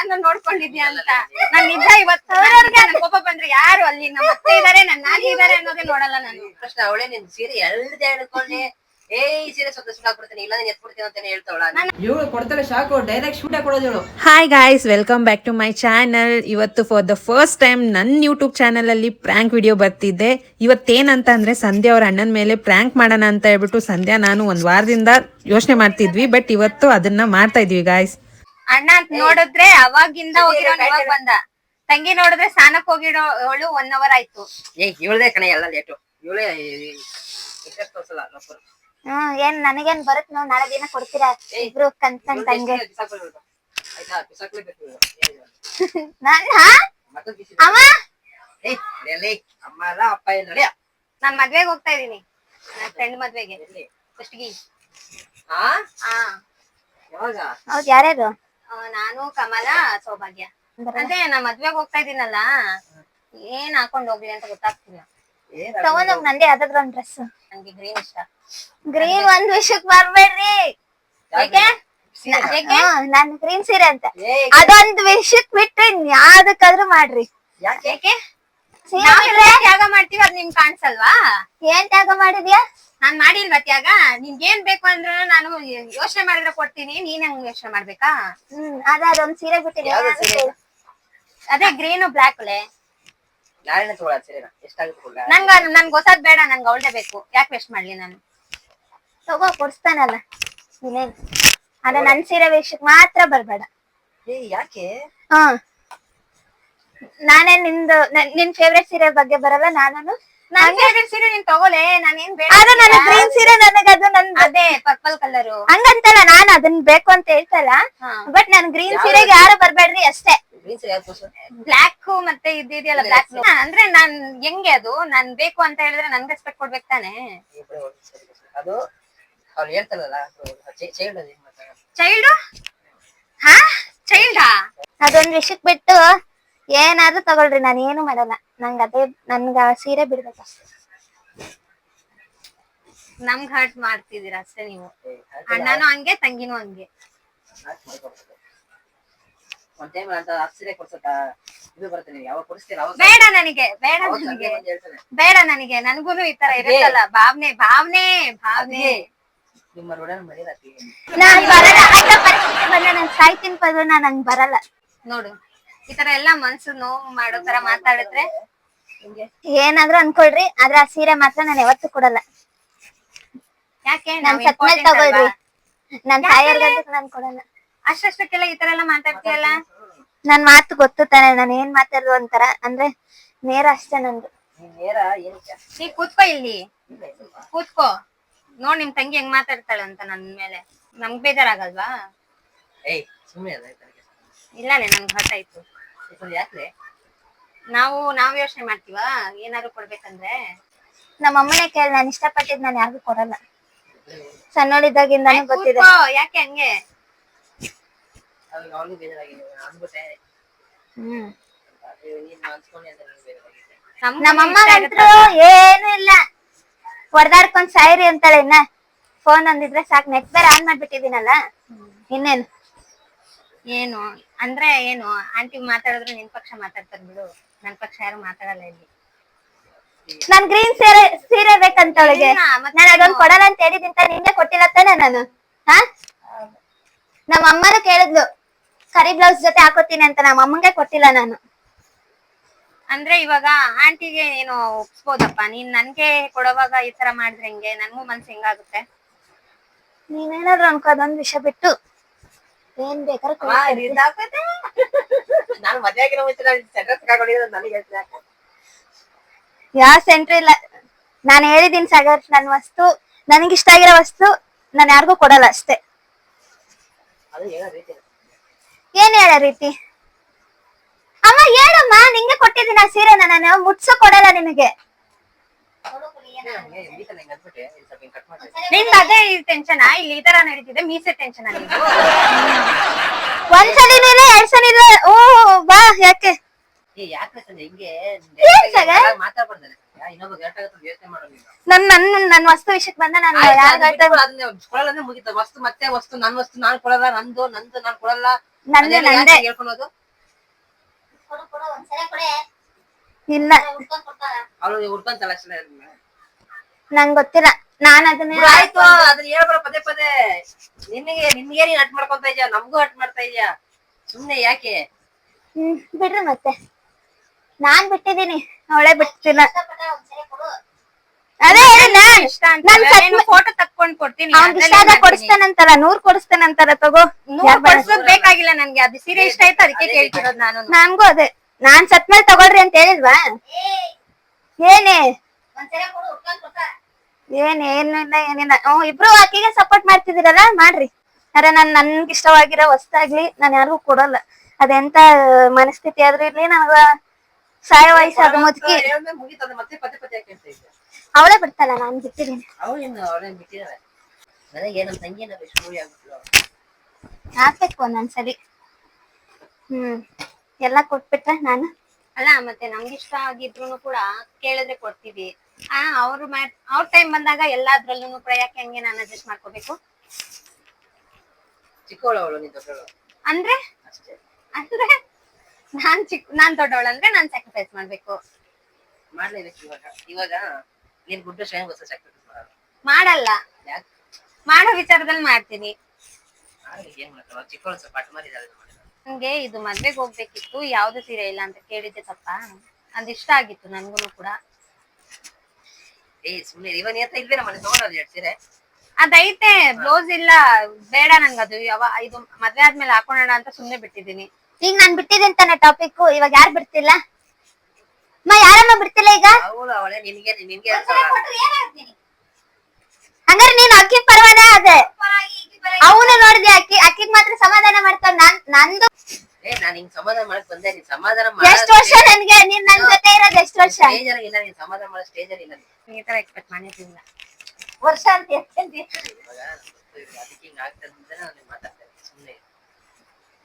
ಯಾರನ್ನ ನೋಡ್ಕೊಂಡಿದ್ಯಾ ಅಂತ. ನಾನ್ ನಿಜ ಇವತ್ತು ಕೋಪ ಬಂದ್ರೆ ಯಾರು ಅಲ್ಲಿ ನಮ್ಮ ಅತ್ತೆ ಇದಾರೆ ನನ್ನ ನಾನಿ ಇದಾರೆ ಅನ್ನೋದೇ ನೋಡಲ್ಲ ನಾನು. ಪ್ರಶ್ನೆ ಅವಳೇ ನಿನ್ ಸೀರೆ ಎಳ್ದೆ ಹೇಳ್ಕೊಂಡೆ ಈ ಸೀರೆ ಸುಟ್ಟಾಕ್ಬಿಡ್ತೀನಿ ಇಲ್ಲ ಎತ್ಬಿಡ್ತೀನಿ ಅಂತಾನೆ ಹೇಳ್ತಾವಳ. ಇವಳು ಕೊಡ್ತಾಳೆ ಶಾಕು ಡೈರೆಕ್ಟ್ ಶೂಟ್ ಕೊಡೋದು. Hi guys, welcome back to my channel. ಇವತ್ತು ಫಾರ್ ದ ಫಸ್ಟ್ ಟೈಮ್ ನನ್ನ ಯೂಟ್ಯೂಬ್ ಚಾನಲ್ ಅಲ್ಲಿ ಪ್ರ್ಯಾಂಕ್ ವಿಡಿಯೋ ಬರ್ತಿದ್ದೆ. ಇವತ್ತೇನಂತ ಅಂದ್ರೆ ಸಂಧ್ಯಾ ಅವ್ರ ಅಣ್ಣನ ಮೇಲೆ ಪ್ರ್ಯಾಂಕ್ ಮಾಡೋಣ ಅಂತ ಹೇಳ್ಬಿಟ್ಟು ಸಂಧ್ಯಾ ನಾನು ಒಂದ್ ವಾರದಿಂದ ಯೋಚನೆ ಮಾಡ್ತಿದ್ವಿ. ಬಟ್ ಇವತ್ತು ಅದನ್ನ ಮಾಡ್ತಾ ಇದ್ವಿ ಗಾಯ್ಸ್. ಅಣ್ಣ ಅಂತ ನೋಡಿದ್ರೆ ಅವಾಗಿಂದ ಹೋಗಿರೋ ಇವಾಗ ಬಂದ. ತಂಗಿ ನೋಡಿದ್ರೆ ಸ್ನಾನಕ್ ಹೋಗಿರೋ ಅವಳು 1 hour ಆಯ್ತು. ಇವಳದೇ ಕಣೆ ಎಲ್ಲ ಲೇಟು. ಇವಳೇ ತೋರ್ಸಲ್ಲ. ಏನ್ ನನಗೇನ್ ಬರುತ್ ನಾವ್ ನಾಳೆ ದಿನ ಕೊಡ್ತೀರಾ ಇಬ್ರು ಕನ್ಸನ್ ತಂಗೆ. ನಾನ್ ಮದ್ವೆಗೆ ಹೋಗ್ತಾ ಇದೀನಿ, ನನ್ ಫ್ರೆಂಡ್ ಮದ್ವೆಗೆ. ಹೌದ್ ಯಾರ್ಯಾರು? ನಾನು ಕಮಲ ಸೌಭಾಗ್ಯ. ಅದೇ ನಾ ಮದ್ವೆಗೆ ಹೋಗ್ತಾ ಇದೀನಲ್ಲ, ಏನ್ ಹಾಕೊಂಡ್ ಹೋಗ್ಲಿ ಅಂತ ಗೊತ್ತಾಗ್ತಿಲ್ಲ. ತಗೊಂಡೋಗ್ ನಂದೇ ಯಾವ್ದಾದ್ರು ಒಂದ್ ಡ್ರೆಸ್. ನನ್ಗೆ ಗ್ರೀನ್ ಇಷ್ಟ. ಗ್ರೀನ್ ಒಂದ್ ವಿಷಯಕ್ ಬರ್ಬೇಡ್ರಿ. ನನ್ ಗ್ರೀನ್ ಸೀರೆ ಅಂತ ಅದೊಂದ್ ವಿಷಯಕ್ ಬಿಟ್ರೆ ಯಾವ್ದಕ್ಕಾದ್ರೂ ಮಾಡ್ರಿ. ಯಾಕೆ ತ್ಯಾಗ ಮಾಡ್ತೀವಿ ಅದ್ ನಿಮ್ ಕಾಣ್ಸಲ್ವಾ? ಏನ್ ತ್ಯಾಗ ಮಾಡಿದ್ಯಾ? ನಾನ್ ಮಾಡಿಲ್ವಾ ತ್ಯಾಗ? ನಿಮ್ಗೆ ಏನ್ ಬೇಕು ಅಂದ್ರೆ ನಾನು ಯೋಚನೆ ಮಾಡಿದ್ರೆ ಕೊಡ್ತೀನಿ, ನೀನ್ ಹಂಗ ಯೋಚನೆ ಮಾಡ್ಬೇಕಾ? ಅದೊಂದ್ ಸೀರೆ ಬಿಟ್ಟಿದ್ಯಾ? ಅದೇ ಗ್ರೀನು ಬ್ಲಾಕ್ ನನ್ಗೆ ಹೊಸದ್ ಬೇಡ, ನನ್ಗೆ ಅವಳದೇ ಬೇಕು. ಯಾಕೆ ವೇಸ್ಟ್ ಮಾಡ್ಲಿ ನಾನು? ತಗೋ ಕೊಡ್ಸ್ತಾನಲ್ಲ ನೀನೇನ್. ಅದ ನನ್ ಸೀರೆ ವಿಷಯಕ್ ಮಾತ್ರ ಬರ್ಬೇಡ. ಯಾಕೆ? ನಾನೇ ನಿನ್ ಫೇವ್ರೆಟ್ ಸೀರೆ ಬಗ್ಗೆ ಬರಲ್ಲ. ನಾನು ನನ್ ಫೇವ್ರೆಟ್ ಸೀರೆ ನೀನ್ ತಗೋಲೆ, ನಾನೇನ್ ಬೇಡ. ಅದು ನನ್ನ ಗ್ರೀನ್ ಸೀರೆ, ನನಗದು ಅದೇ ಪರ್ಪಲ್ ಕಲರ್ ಹಂಗಂತಲ್ಲ, ನಾನ್ ಅದನ್ ಬೇಕು ಅಂತ ಹೇಳ್ತಲ್ಲ. ಬಟ್ ನನ್ ಗ್ರೀನ್ ಸೀರೆಗೆ ಯಾರು ಬರ್ಬೇಡ್ರಿ ಅಷ್ಟೇ. ಬ್ಲಾಕ್ ಮತ್ತೆ ಇದೆಯಲ್ಲ ಬ್ಲಾಕ್ ಅಂದ್ರೆ ನಾನ್ ಹೆಂಗೆ ಅದು ನಾನ್ ಬೇಕು ಅಂತ ಹೇಳಿದ್ರೆ ನನ್ ರೆಸ್ಪೆಕ್ಟ್ ಕೊಡ್ಬೇಕು ತಾನೆ. ಅದು ಅವ್ರು ಹೇಳ್ತಾರಲ್ಲ ಚೈಲ್ಡ್. ಹಾ ಚೈಲ್ಡಾ? ಅದೊಂದ್ ವಿಷಯಕ್ ಬಿಟ್ಟು ಏನಾದ್ರೂ ತಗೊಳ್ರಿ, ನಾನು ಏನು ಮಾಡಲ್ಲ. ನನ್ಗ ಸೀರೆ ಬಿಡ್ಬೇಕಷ್ಟೇ. ನಮ್ಗ್ ಹರ್ಟ್ ಮಾಡ್ತಿದೀರ ಅಷ್ಟೇ ನೀವು. ಅಣ್ಣನೂ ಹಂಗೆ ತಂಗಿನೂ ಹಂಗೆ. ಬೇಡ ನನಗೆ, ಬೇಡ ನನಗೆ. ನನ್ಗೂನು ಈ ತರ ಇರುತ್ತಲ್ಲ ಭಾವನೆ ಭಾವನೆ ಭಾವನೆ. ನಾನ್ ಬರಲ್ಲ, ಅಂತ ಪರಿಸ್ಥಿತಿ ಬಂದ್ರೆ ನಾನ್ ಸಾಯ್ತೀನಿ ಪದ. ನಾನ್ ಹಂಗ್ ಬರಲ್ಲ ನೋಡು. ಈ ತರ ಎಲ್ಲಾ ಮನ್ಸು ನೋವು ಮಾಡೋ ತರ ಮಾತಾಡಿದ್ರೆ ಏನಾದ್ರೂ ಅನ್ಕೊಳ್ರಿ, ಆದ್ರೆ ಆ ಸೀರೆ ಮಾತ್ರ ನಾನು ಯಾವತ್ತೂ ಕೊಡಲ್ಲ. ಯಾಕೆ? ನಾನ್ ಸತ್ಮೇಲೆ ತಗೊಳ್ರಿ, ನಾನ್ ತಾಯಿಯರ್ಗಂತ ನಾನ್ ಕೊಡಲ್ಲ. ಅಷ್ಟಕ್ಕೆಲ್ಲ ಈ ತರ ಎಲ್ಲಾ ಮಾತಾಡ್ತೀಯಲ್ಲ. ನನ್ ಮಾತು ಗೊತ್ತು ತಾನೆ, ನಾನು ಏನ್ ಮಾತಾಡೋದು ಒಂಥರ ಅಂದ್ರೆ ನೇರ ಅಷ್ಟೇ ನಂದು. ನೀ ಕೂತ್ಕೋ ಇಲ್ಲಿ, ಕೂತ್ಕೋ. ನೋಡ್ ನಿಮ್ ತಂಗಿ ಹೆಂಗ್ ಮಾತಾಡ್ತಾಳೆ ಅಂತ ನನ್ ಮೇಲೆ. ನಮ್ಗ್ ಬೇಜಾರಾಗಲ್ವಾ? ಇಲ್ಲೇ ನನ್ಗೆ ಹರ್ಟ್ ಆಯ್ತು. ನಾವ್ ಯೋಚನೆ ಮಾಡ್ತೀವ ಏನಾದ್ರು ಕೊಡ್ಬೇಕಂದ್ರೆ. ನಮ್ಮ ಅಮ್ಮನೇ ಕೇಳಿ, ನಾನ್ ಇಷ್ಟಪಟ್ಟಿದ್ ನಾನ್ ಯಾರಿಗೂ ಕೊಡಲ್ಲ. ಸಣ್ಣೋಳಿದ್ದಾಗಿಂದಾನು ಗೊತ್ತಿದೆ. ಯಾಕೆ ಹಂಗೆ? ನಮ್ಮಮ್ಮಗಂತೂ ಏನು ಇಲ್ಲ, ಹೊಡೆದಾಡ್ಕೊಂಡ್ ಸಾಯ್ರಿ ಅಂತಾಳೆ. ಇನ್ನ ಫೋನ್ ಅಂದಿದ್ರೆ ಸಾಕ್. ನೆಟ್ ಬೇರೆ ಆನ್ ಮಾಡ್ಬಿಟ್ಟಿದೀನಲ್ಲ, ಇನ್ನೇನು. ಏನು ಅಂದ್ರೆ ಏನು? ಆಂಟಿ ಮಾತಾಡಿದ್ರೆ ನಿನ್ ಪಕ್ಷ ಮಾತಾಡ್ತಾರ ಬಿಡು, ನನ್ ಪಕ್ಷ ಯಾರು ಮಾತಾಡಲ್ಲ ಇಲ್ಲಿ. ನನ್ ಗ್ರೀನ್ ಸೀರೆ ಬೇಕಂತ ಅವಳಿಗೆ. ನಾನು ಅದೊಂದು ಕೊಡಲ್ಲ ಅಂತ ಹೇಳಿದಿಂತ ನಿನ್ನೆ ಕೊಟ್ಟಿಲ್ಲ ತಾನೆ ನಾನು. ನಮ್ಮ ಅಮ್ಮನೂ ಕೇಳಿದ್ಲು ಕರಿ ಬ್ಲೌಸ್ ಜೊತೆ ಹಾಕೋತೀನಿ ಅಂತ. ನಮ್ಮ ಅಮ್ಮಂಗೆ ಕೊಟ್ಟಿಲ್ಲ ನಾನು. ಅಂದ್ರೆ ಇವಾಗ ಆಂಟಿಗೆ ಏನೋ ಒಪ್ಸ್ಬೋದಪ್ಪ, ನೀನ್ ನನ್ಗೆ ಕೊಡುವಾಗ ಈ ತರ ಮಾಡಿದ್ರೆ ಹೆಂಗೆ? ನನ್ಗೂ ಮನ್ಸು ಹೆಂಗಾಗುತ್ತೆ? ನೀನೇನಾದ್ರು ಅನ್ಕೋ, ಅದೊಂದ್ ವಿಷಯ ಬಿಟ್ಟು ಏನ್ ಬೇಕಾದ್ರೆ ಯಾವ ಸೆಂಟ್ರ್ ಇಲ್ಲ. ನಾನ್ ಹೇಳಿದೀನಿ ಸಾಗರ್, ನನ್ ವಸ್ತು ನನಗಿಷ್ಟ ಆಗಿರೋ ವಸ್ತು ನಾನ್ ಯಾರಿಗೂ ಕೊಡಲ್ಲ ಅಷ್ಟೇ. ಏನ್ ಹೇಳ ರೀತಿ? ಅಮ್ಮ ಹೇಳಮ್ಮ, ನಿಂಗೆ ಕೊಟ್ಟಿದ್ದೀನಿ ಆ ಸೀರೆನ, ನಾನು ಮುಟ್ಸೋ ಕೊಡಲ್ಲ ನಿನಗೆ. ನಿಮ್ದು ಅದೇ ಟೆನ್ಷನ್ ಇಲ್ಲಿ ಈ ತರ ನಡೀತಿದೆ, ಮೀಸೆ ಟೆನ್ಷನ್ ಆಗಿದ್ದು. ಒಂದ್ಸಲಿನೂ ಇಲ್ಲ, 2 ಸಲ ಇಲ್ಲ. ಓ ಬಾ, ಯಾಕೆ ಇನ್ನೊಬ್ಬ ಗೇಟ್ ಆಗುತ್ತೆ ಯೋಚನೆ ಮಾಡೋದಿಲ್ಲ. ನನ್ ವಸ್ತು ವಿಷಯಕ್ಕೆ ಬಂದ ನಾನು ಕೊಡಲ್ಲ ಮುಗಿತ ವಸ್ತು ಮತ್ತೆ ವಸ್ತು ನನ್ ವಸ್ತು ನಾನ್ ಕೊಡಲ್ಲ ನಂದು ನಾನ್ ಕೊಡಲ್ಲ ನಂದೇ ಹೇಳ್ಕೊಳೋದು. ಇಲ್ಲ ಅವಳು ಹುಡ್ಕೊಂತಲ್ಲ ಅಷ್ಟೇ. ನಂಗ್ ಗೊತ್ತಿಲ್ಲ ನಾನ್ ಅದನ್ನ ಆಯ್ತು ಅದನ್ನ ಹೇಳ್ಬಾರ ಪದೇ ಪದೇ. ನಿನ್ಗೆ ನೀನ್ ಹಟ್ ಮಾಡ್ಕೊಂತ ಇದೀಯ, ನಮ್ಗೂ ಹಟ್ ಮಾಡ್ತಾ ಇದೀಯ. ಸುಮ್ನೆ ಯಾಕೆ? ಬಿಡ್ರಿ ಮತ್ತೆ ನಾನ್ ಬಿಟ್ಟಿದೀನಿ, ಅವಳೇ ಬಿಟ್ಟಿಲ್ಲ. ಅದೇ ಫೋಟೋ ತಕ್ಕೊಂಡ್ ಕೊಡ್ತೀನಿ. ಅವ್ನ್ ಇಷ್ಟ ಆದ ಕೊಡಿಸ್ತಾನಂತಲ್ಲ, 100 ಕೊಡಿಸ್ತಾನಂತಲ್ಲ, ತಗೋ. ಕೊಡ್ಸೋದ್ ಬೇಕಾಗಿಲ್ಲ ನನ್ಗೆ, ಅದು ಸೀರೆ ಇಷ್ಟ ಆಯ್ತು ಅದಕ್ಕೆ ಕೇಳ್ತಿರೋದು ನಾನು. ನನ್ಗೂ ಅದೇ, ನಾನ್ ಸತ್ಮೇಲೆ ತಗೊಳ್ರಿ ಅಂತ ಹೇಳಿಲ್ವಾ? ಏನೇ ಏನಿಲ್ಲ ಏನಿಲ್ಲ. ಇಬ್ರು ಆಕಿಗೆ ಸಪೋರ್ಟ್ ಮಾಡ್ತಿದಿರಲ್ಲ, ಮಾಡ್ರಿ. ಅರೆ ನನ್ಗೆ ಇಷ್ಟವಾಗಿರೋ ವಸ್ತಾಗ್ಲಿ ನಾನ್ ಯಾರಿಗೂ ಕೊಡಲ್ಲ. ಅದೆಂತ ಮನಸ್ಥಿತಿ ಆದ್ರೂ ಇರ್ಲಿ, ನನಗ ಸಾಯ ವಯಸ್ಸು ಅದು ಮುದುಕಿ. ಮತ್ತೆ ಪದೇ ಪದೇ ಯಾಕೆ ಹೇಳ್ತಾ ಇದ್ಯಾ? ಅವಳೇ ಬಿಡ್ತಲ್ಲ, ನಾನ್ ಬಿಟ್ಟಿದೀನಿ. ಅವಳೇನ್ ಬಿಟ್ಟಿದಾರೆ. ನನಗೆ ನಮ್ ತಂಗಿ ಸ್ಟೋರಿ ಆಗ್ಬಿಟ್ಲು. ಹಾಕ್ಬೇಕು ಒಂದೊಂದ್ಸಲಿ. ಎಲ್ಲ ಕೊಟ್ಬಿಟ್ರೆ ನಾನು ಅಲ್ಲ, ಮತ್ತೆ ನಮ್ಗೆ ಇಷ್ಟ ಆಗಿದ್ರು ಕೂಡ ಕೇಳಿದ್ರೆ ಕೊಡ್ತೀವಿ. ಅವ್ರ ಟೈಮ್ ಬಂದಾಗ ಎಲ್ಲಾದ್ರಲ್ಲೂ ಕೂಡ ಯಾಕೆ ಹಂಗೆ ನಾನು ಅಡ್ಜಸ್ಟ್ ಮಾಡ್ಕೋಬೇಕು? ಚಿಕ್ಕವಳು ಅವಳು, ನೀನ್ ದೊಡ್ಡವಳು ಅಂದ್ರೆ ಅಷ್ಟೇ. ಅಂದ್ರೆ ನಾನ್ ದೊಡ್ಡವಳು ಅಂದ್ರೆ ನಾನ್ ಸ್ಯಾಕ್ರಿಫೈಸ್ ಮಾಡ್ಬೇಕು. ಮಾಡ್ಲೇಬೇಕು. ಇವಾಗ ನೀನ್ ಗುಡ್ಡ ಶ್ರೇಣಿಗೋಸ್ಕರ ಸ್ಯಾಕ್ರಿಫೈಸ್ ಮಾಡಲ್ಲ. ಯಾಕೆ? ಮಾಡೋ ವಿಚಾರದಲ್ಲಿ ಮಾಡ್ತೀನಿ. ಏನ್ ಮಾಡ್ತಾವ ಚಿಕ್ಕವಳು, ಸ್ವಲ್ಪ ಪಾಠ ಮಾಡಿದಾಳೆ. ನಂಗೆ ಇದು ಮದ್ವೆಗೆ ಹೋಗ್ಬೇಕಿತ್ತು, ಯಾವ್ದು ಸೀರೆ ಇಲ್ಲ ಅಂತ ಕೇಳಿದ್ದೆ ತಪ್ಪ? ಅದಿಷ್ಟ ಆಗಿತ್ತು ನನ್ಗೂ ಕೂಡ. ಸುಮ್ನೆ ಇವನ್ ಅಂತ ಇಲ್ವೇನ ಮನೆ ತಗೊಂಡೋದ್ 2 ಸೀರೆ. ಅದೈತೆ, ಬ್ಲೌಸ್ ಇಲ್ಲ, ಬೇಡ ನಂಗದು. ಇದು ಮದ್ವೆ ಆದ್ಮೇಲೆ ಹಾಕೋಣ ಅಂತ ಸುಮ್ನೆ ಬಿಟ್ಟಿದೀನಿ. ಈಗ ನಾನ್ ಬಿಟ್ಟಿದ್ದೀನಿ ತಾನೆ ಟಾಪಿಕ್. ಇವಾಗ ಯಾರು ಬಿಡ್ತಿಲ್ಲ? ಯಾರನ್ನ ಬಿಡ್ತಿಲ್ಲ ಈಗ? ಅವಳೆ ನಿನ್ಗೆ ಹಂಗಾರೆ ನೀನ್ ಅಕ್ಕಿ ಪರವಾನೇ ಅದೇ. ಅವನು ನೋಡಿದೆ, ಅಕ್ಕಿಗ್ ಮಾತ್ರ ಸಮಾಧಾನ ಮಾಡ್ತಾವ. ನಂದು ನಾನ್ ಹಿಂಗ್ ಸಮಾಧಾನ ಮಾಡಕ್ ಬಂದೆ. ನೀನ್ ಸಮಾಧಾನ ಎಷ್ಟು ವರ್ಷ ನನ್ಗೆ ನೀನ್ ನನ್ ಜೊತೆ ಇರೋದು ಎಷ್ಟು ವರ್ಷ? ಸ್ಟೇಜ್ ಇಲ್ಲ, ನೀನ್ ಸಮಾಧಾನ ಮಾಡೋ ಸ್ಟೇಜ್ ಇಲ್ಲ. ಈ ತರ ಎಕ್ಸ್ಪೆಕ್ಟ್ ಮಾಡಿರ್ಲಿಲ್ಲ. ವರ್ಷ ಅಂತ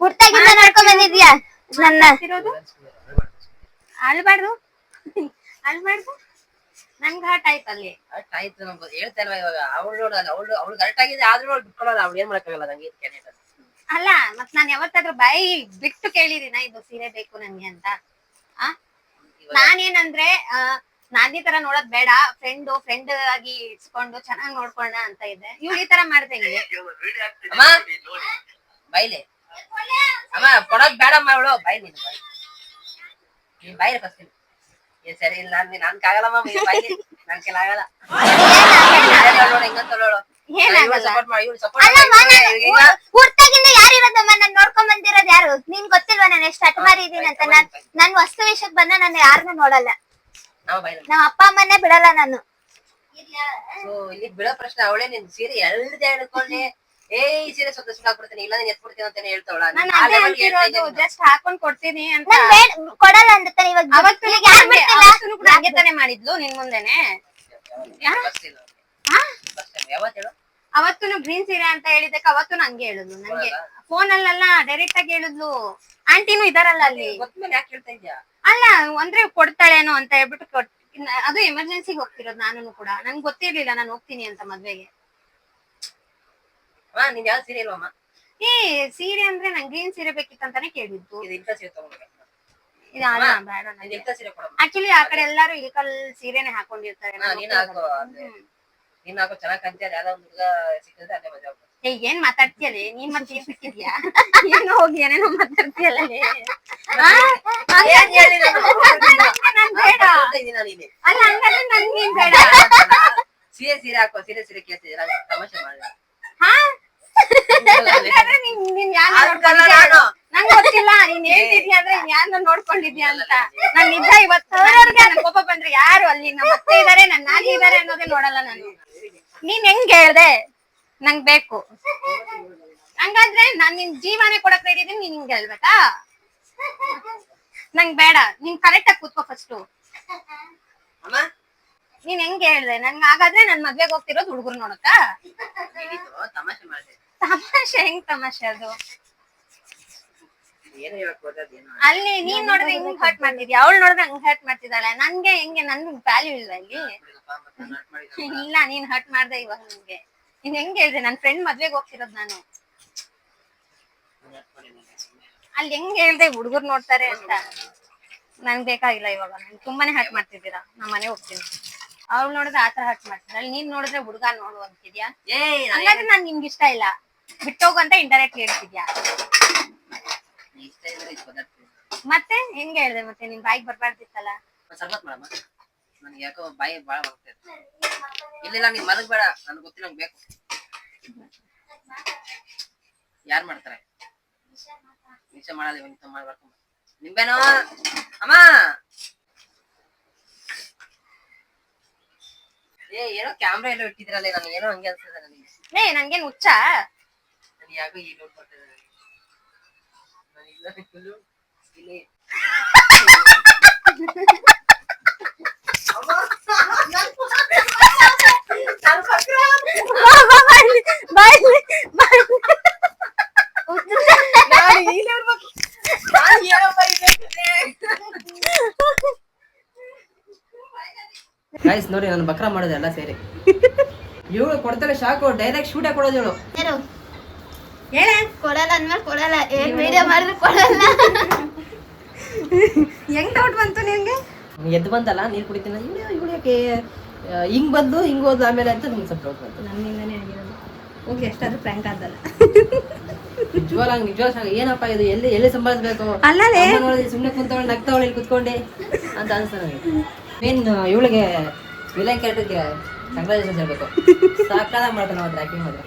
ಹುಟ್ಟಾಗಿಂದ ನೋಡ್ಕೊಂಡ್ ಬಂದಿದ್ಯಾ ನನ್ನ? ಅಳ್ಬಾರ್ದು ಅಳ್ಬಾರ್ದು, ನಂಗ್ ಹರ್ಟ್ ಆಯ್ತು ಅಲ್ಲಿ. ಹರ್ಟ್ ಆಯ್ತು ಹೇಳ್ತಾ ಇಲ್ವಾ ಇವಾಗ? ಅವಳು ಅವಳು ಹರ್ಟ್ ಆಗಿದೆ, ಆದ್ರೂ ಅವಳು ಬಿಟ್ಕೊಳ್ಳಲ್ಲ. ಅವ್ಳು ಏನ್ ಮಾಡಕ್ಕಾಗಲ್ಲ. ನಂಗೆ ಅಲ್ಲ, ಮತ್ ನಾನ್ ಯಾವತ್ತಾದ್ರೂ ಬಾಯಿ ಬಿಟ್ಟು ಕೇಳಿದೀನ ಇದು ಸೀರೆ ಬೇಕು ನನ್ಗೆ ಅಂತ? ನಾನೇನಂದ್ರೆ ನಾನ್ ಈ ತರ ನೋಡೋದ್ ಬೇಡ, ಫ್ರೆಂಡ್ ಆಗಿ ಇಟ್ಸ್ಕೊಂಡು ಚೆನ್ನಾಗ್ ನೋಡ್ಕೊಳ್ಳ ಅಂತ ಇದ್ದೆ. ಇವ್ಳು ಈ ತರ ಮಾಡ್ದಂಗೆ ಬೈಲೆ ಅಮ್ಮ ಕೊಡೋದ್ ಬೇಡಮ್ಮ. ಅವಳು ಬೈಲಿ, ನೀನ್ ಬೈಲಿ ಫಸ್ಟ್. ಸರಿ ಇಲ್ಲ ನನ್ ಕಾಗಲ್ಲಮ್ಮ, ಬೈಲಿ, ನನ್ ಕೆಲ ಆಗಲ್ಲ. ಹಿಂಗಂತೋಳು ಹುಟ್ಟಾಗಿಂದ ಯಾರಿರೋದಮ್ಮ? ನಾನ್ ನೋಡ್ಕೊಂಡ್ ಬಂದಿರೋದ್ ಯಾರು? ನಿನ್ ಗೊತ್ತಿಲ್ವಾ ನಾನು ಎಷ್ಟು ಅಟ್ಮಾರಿ ಇದೀನಿ ಅಂತ? ನನ್ ವಸ್ತು ವಿಷಯಕ್ ಬಂದ ನಾನು ಯಾರನ್ನೂ ನೋಡಲ್ಲ. ನಮ್ಮ ಅಪ್ಪ ಅಮ್ಮನ್ನೇ ಬಿಡಲ್ಲ ನಾನು. ಇಲ್ಲಿ ಬಿಡೋ ಪ್ರಶ್ನೆ ಅವಳೇ. ನಿನ್ ಸೀರೆ ಎಳ್ದೆ ಹೇಳ್ಕೊಂಡೆ ಈ ಸೀರೆ ಸ್ವಲ್ಪ ಸುಡಾಕ್ಬಿಡ್ತೀನಿ, ಇಲ್ಲ ನೀನ್ ಎತ್ಬಿಡ್ತೀನಿ ಅಂತಾನೆ ಹೇಳ್ತಾವಳ. ಜಸ್ಟ್ ಹಾಕೊಂಡ್ ಕೊಡ್ತೀನಿ ಅಂತ ಕೊಡಲ್ಲ ಅಂತಾನೆ. ಇವಾಗ ಅವತ್ತು ಕೂಡ ಹಂಗೆ ತಾನೆ ಮಾಡಿದ್ಲು ನಿನ್ ಮುಂದೆನೆ. ಅವತ್ತು ಗ್ರೀನ್ ಸೀರೆ ಅಂತ ಹೇಳಿದಕ್ಕೆ ಅವತ್ತು ಹಂಗೆ ಹೇಳಿದ್ಲು ನಂಗೆ. ಫೋನ್ ಅಲ್ಲೆಲ್ಲ ಡೈರೆಕ್ಟ್ ಆಗಿ ಹೇಳಿದ್ಲು. ಆಂಟಿನೂ ಇದಾರಲ್ಲ ಅಲ್ಲಿ. ಯಾಕೆ ಹೇಳ್ತಾ ಇದ್ಯಾ? ಅಲ್ಲ, ಅಂದ್ರೆ ಕೊಡ್ತಾಳೇನೋ ಅಂತ ಹೇಳ್ಬಿಟ್ಟು ಅದು ಎಮರ್ಜೆನ್ಸಿಗೆ ಹೋಗ್ತಿರೋದು. ನಾನು ಕೂಡ ನಂಗೆ ಗೊತ್ತಿರ್ಲಿಲ್ಲ ನಾನು ಹೋಗ್ತೀನಿ ಅಂತ ಮದ್ವೆಗೆ. ನೀನ್ ಯಾವ ಸೀರೆ ಇಲ್ವಮ್ಮ? ಸೀರೆ ಅಂದ್ರೆ ನಂಗೆ ಗ್ರೀನ್ ಸೀರೆ ಬೇಕಿತ್ತಂತಾನೆ ಕೇಳಿದ್ದು. ಆಕ್ಚುಲಿ ಆ ಕಡೆ ಎಲ್ಲಾರು ಇಲ್ಕಲ್ ಸೀರೆನೆ ಹಾಕೊಂಡಿರ್ತಾರೆ. ನೀನ್ ಹಾಕೋ ಚೆನ್ನಾಗ್ ಕಾಣ್ತೀಯ. ಯಾವ್ದೋ ಒಂದು ಹುಡುಗ ಸಿಕ್ಕಿದ್ರೆ ಅಲ್ಲೇ ಮಜಾ ಆಗ್ತದೆ. ಏನ್ ಮಾತಾಡ್ತೀಯಲ್ಲ ನೀನ್? ಮತ್ತೆ ಏನ್ ಸಿಕ್ಕಿದ್ಯಾ? ಏನೋ ಹೋಗಿ ಏನೇನೋ ಮಾತಾಡ್ತೀಯಲ್ಲ. ಅಲ್ಲ ಹಂಗಾದ್ರೆ ನನ್ಗೇನ್ ಬೇಡ. ಸೀರೆ ಹಾಕೋ, ಸೀರೆ ಕೇಳ್ತಿದ್ದೀರಾ? ತಮಾಷೆ ಮಾಡಿದ. ನಂಗ್ ಗೊತ್ತಿಲ್ಲ ನೀನ್ ಹೇಳ್ತಿದ್ಯಾ ಅಂದ್ರೆ ಯಾರನ್ನ ನೋಡ್ಕೊಂಡಿದ್ಯಾ ಅಂತ. ನಾನ್ ನಿಜ ಇವತ್ತವ್ರವ್ರಿಗೆ ನನ್ ಕೋಪ ಬಂದ್ರೆ ಯಾರು ಅಲ್ಲಿ ನಮ್ಮ ಅತ್ತೆ ಇದಾರೆ, ನನ್ನ ನಾನಿ ಇದಾರೆ ಅನ್ನೋದೇ ನೋಡಲ್ಲ ನಾನು. ನೀನ್ ಹೆಂಗ್ ಹೇಳ್ದೆ ನಂಗ್ ಬೇಕು? ಹಂಗಾದ್ರೆ ನಾನ್ ನಿನ್ ಜೀವನೇ ಕೊಡಕ್ ರೆಡಿ ಇದೀನಿ, ನೀನ್ ಹಿಂಗ್ ಹೇಳ್ಬೇಕಾ? ನಂಗ್ ಬೇಡ. ನೀನ್ ಕರೆಕ್ಟ್ ಆಗಿ ಕೂತ್ಕೋ ಫಸ್ಟ್. ನೀನ್ ಹೆಂಗ್ ಹೇಳ್ದೆ ನನ್ಗೆ? ಹಾಗಾದ್ರೆ ನನ್ ಮದ್ವೆಗೆ ಹೋಗ್ತಿರೋದು ಹುಡುಗರು ನೋಡಕ್ಕ? ತಮಾಷೆ ಮಾಡಿದೆ. ತಮಾಷೆ ಹೆಂಗ್ ತಮಾಷೆ ಅದು? ಏನು ಹೇಳಕ್ ಹೋದ್ರೆ ಅದೇನು ಅಲ್ಲಿ ನೀನ್ ನೋಡಿದ್ರೆ ಹಿಂಗ್ ಹರ್ಟ್ ಮಾಡ್ತಿದ್ಯಾ, ಅವಳು ನೋಡಿದ್ರೆ ಹಂಗ್ ಹರ್ಟ್ ಮಾಡ್ತಿದ್ದಾಳೆ. ನನ್ಗೆ ಹೆಂಗೆ ನನ್ ವ್ಯಾಲ್ಯೂ ಇಲ್ಲ ಇಲ್ಲಿ. ಇಲ್ಲ ನೀನ್ ಹರ್ಟ್ ಮಾಡ್ದೆ ಇವಾಗ ನನ್ಗೆ. ನೀನ್ ಹೆಂಗ್ ಹೇಳ್ದೆ ನನ್ ಫ್ರೆಂಡ್ ಮದ್ವೆಗೆ ಹೋಗ್ತಿರೋದ್ ನಾನು. ಅಲ್ಲಿ ಹೆಂಗ್ ಹೇಳ್ದೆ ಹುಡುಗರು ನೋಡ್ತಾರೆ ಅಂತ. ನನ್ಗ್ ಬೇಕಾಗಿಲ್ಲ ಇವಾಗ. ನನ್ ತುಂಬಾನೇ ಹರ್ಟ್ ಮಾಡ್ತಿದ್ದೀರಾ. ನಾ ಮನೆ ಹೋಗ್ತೀನಿ. ಅವ್ಳು ನೋಡಿದ್ರೆ ಆತರ ಹರ್ಟ್ ಮಾಡ್ತಿದ್ದಾಳೆ, ನೀನ್ ನೋಡಿದ್ರೆ ಹುಡುಗ ನೋಡು ಅಂತಿದ್ಯಾ. ಹಂಗಾದ್ರೆ ನಾನ್ ನಿಮ್ಗೆ ಇಷ್ಟ ಇಲ್ಲ, ಬಿಟ್ಟೋಗು ಅಂತ ಇಂಡೈರೆಕ್ಟ್ ಹೇಳ್ತಿದ್ಯಾ. ಇಷ್ಟ ಇದ್ರೆ ಮತ್ತೆ ಹೆಂಗ್ ಹೇಳ್ದೆ ಮತ್ತೆ ನಿನ್ ಬಾಯಿಗೆ ಬರ್ಬಾರ್ದಿತ್ತಲ್ಲ. ಸರ್ಬತ್ ಮಾಡಮ್ಮ, ನನ್ಗೆ ಯಾಕೋ ಬಾಯಿ ಬಾಳ ಬರ್ತದೆ. ಇಲ್ಲ ನೀನ್ ಮಲಗ್ ಬೇಡ, ನನ್ಗೆ ಗೊತ್ತಿಲ್ಲ, ನಂಗೆ ಬೇಕು. ಯಾರು ಮಾಡ್ತಾರೆ? ನಿಮಿಷ ಮಾಡಲ್ಲ, ಇವಾಗ ಮಾಡ್ಬಾರ್ದು. ನಿಂಬೇನೋ ಅಮ್ಮ. ಏನೋ ಕ್ಯಾಮ್ರಾ ಎಲ್ಲೋ ಇಟ್ಟಿದ್ರಲ್ಲ, ನಾನು ಏನೋ ಹಂಗೆ ಅನ್ಸ್ತದೆ ನನಗೆ. ನನ್ಗೇನ್ ಹುಚ್ಚ? ನನ್ಗೆ ಯಾಕೋ ಈ ನೋಟ್ ಬರ್ತದೆ. ಇಲ್ಲಿ ಗೈಸ್ ನೋಡಿ, ನಾನು ಬಕ್ರಾ ಮಾಡೋದೆ ಎಲ್ಲ ಸೇರಿ. ಇವಳು ಕೊಡ್ತಾಳೆ ಶಾಕು, ಡೈರೆಕ್ಟ್ ಶೂಟೇ ಕೊಡೋದು ಇವಳು. ಹೇಳ ಕೊಡಲ್ಲ ಅಂದ್ಮೇಲೆ ಕೊಡಲ್ಲ, ಏನ್ ವಿಡಿಯೋ ಮಾಡಿದ್ರೆ ಕೊಡಲ್ಲ. ಹೆಂಗ್ ಡೌಟ್ ಬಂತು ನಿನ್ಗೆ? ಎದ್ದು ಬಂತಲ್ಲ ನೀರ್ ಕುಡಿತೀನಿ, ಇವಳು ಯಾಕೆ ಹಿಂಗ್ ಬಂದು ಹಿಂಗ್ ಹೋದ್ ಆಮೇಲೆ ಅಂತ ನಿಮ್ಗೆ ಸ್ವಲ್ಪ ಡೌಟ್ ಬಂತು. ನನ್ನಿಂದನೇ ಆಗಿರೋದು. ಓಕೆ, ಎಷ್ಟಾದ್ರೂ ಪ್ರ್ಯಾಂಕ್ ಆದಲ್ಲ. ನಿಜವಾಗ್ ಏನಪ್ಪ ಇದು, ಎಲ್ಲಿ ಸಂಭಾಳಿಸ್ಬೇಕು, ಸುಮ್ನೆ ಕುಂತವಳು ನಗ್ತಾವಳು ಇಲ್ಲಿ ಕುತ್ಕೊಂಡೆ ಅಂತ ಅನ್ಸ್ತ ನನಗೆ. ಮೇನ್ ಇವಳಿಗೆ ವಿಲನ್ ಕ್ಯಾರೆಕ್ಟರ್ಗೆ ಕಂಗ್ರಾಚುಲೇಷನ್ ಹೇಳ್ಬೇಕು. ಸಾಕಾದಾಗ ಮಾಡ್ತಾನೆ ಆಕ್ಟಿಂಗ್ ಮಾತ್ರ.